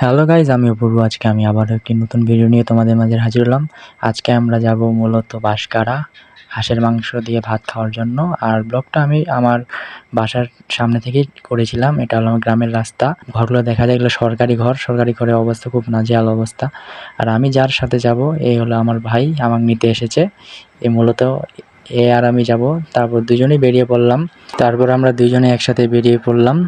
Hello guys, আমি অপূর্ব। আজকে আমি আবারও একটি নতুন ভিডিও নিয়ে তোমাদের মাঝে হাজির হলাম। আজকে আমরা যাব মূলত বাঁশকাড়া হাঁসের মাংস দিয়ে ভাত খাওয়ার জন্য। আর ব্লগটা আমি আমার বাসার সামনে থেকেই করেছিলাম। এটা হলো আমার গ্রামের রাস্তা। ঘরগুলো দেখা যায়, এগুলো সরকারি ঘর। সরকারি ঘরের অবস্থা খুব নাজেহাল অবস্থা। আর আমি যার সাথে যাব, এই হলো আমার ভাই, আমাকে নিতে এসেছে। মূলত আর আমি যাব। তারপর দুজনেই বেরিয়ে পড়লাম। তারপর আমরা দুইজনে একসাথে বেরিয়ে পড়লাম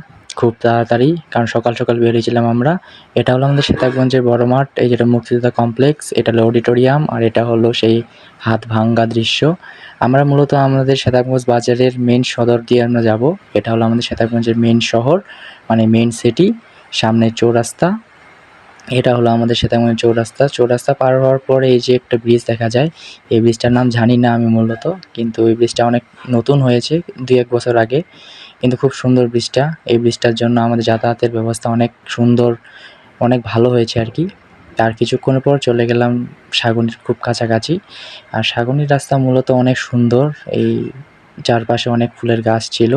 খুব তাড়াতাড়ি, কারণ সকাল সকাল বেরিয়েছিলাম আমরা। এটা হলো আমাদের সীতাকুণ্ডের বড় মাঠ, এই যেটা মুক্তিযোদ্ধা কমপ্লেক্স, এটা হলো অডিটোরিয়াম, আর এটা হলো সেই হাত ভাঙ্গা দৃশ্য। আমরা মূলত আমাদের সীতাকুণ্ড বাজারের মেন সদর দিয়ে আমরা যাব। এটা হলো আমাদের সীতাকুণ্ডের মেন শহর, মানে মেন সিটি। সামনে চৌরাস্তা, এটা হলো আমাদের সীতাকুণ্ডের চৌরাস্তা। চৌরাস্তা পার হওয়ার পরে এই যে একটা ব্রিজ দেখা যায়, এই ব্রিজটার নাম জানি না আমি মূলত, কিন্তু এই ব্রিজটা অনেক নতুন হয়েছে 2-1 বছর আগে, কিন্তু খুব সুন্দর ব্রিজটা। এই ব্রিজটার জন্য আমাদের যাতায়াতের ব্যবস্থা অনেক সুন্দর, অনেক ভালো হয়েছে আর কি। তার কিছুক্ষণ পর চলে গেলাম শাগুনির খুব কাছাকাছি। আর শাগুনির রাস্তা মূলত অনেক সুন্দর, এই চারপাশে অনেক ফুলের গাছ ছিল।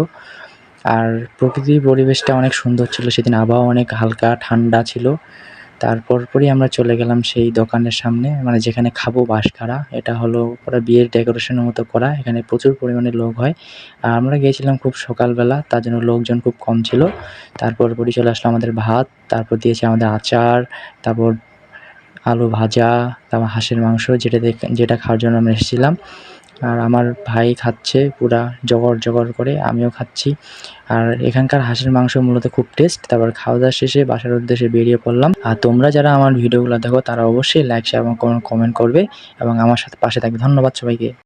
আর প্রকৃতির পরিবেশটা অনেক সুন্দর ছিল সেদিন, আবহাওয়া অনেক হালকা ঠান্ডা ছিল। তারপরই আমরা চলে গেলাম সেই দোকানের সামনে, মানে যেখানে খাবো বাঁশকাড়া। এটা হলো পুরো বিয়ের ডেকোরেশনের মতো করা, এখানে প্রচুর পরিমাণে লোক হয়। আর আমরা গিয়েছিলাম খুব সকালবেলা, তার জন্য লোকজন খুব কম ছিল। তারপরই চলে আসলো আমাদের ভাত, তারপর দিয়েছে আমাদের আচার, তারপর আলু ভাজা, তারপর হাঁসের মাংস, যেটা খাওয়ার জন্য আমরা এসেছিলাম। আর আমার ভাই খাচ্ছে পুরা জগর জগর করে, আমিও খাচ্ছি। আর এখানকার হাঁসের মাংস মূলত খুব টেস্ট। তারপর খাওয়া দাওয়া শেষে বাসার উদ্দেশ্যে বেরিয়ে পড়লাম। আর তোমরা যারা আমার ভিডিওগুলো দেখো তারা অবশ্যই লাইক, শেয়ার এবং কমেন্ট করবে এবং আমার সাথে পাশে থাকবে। ধন্যবাদ সবাইকে।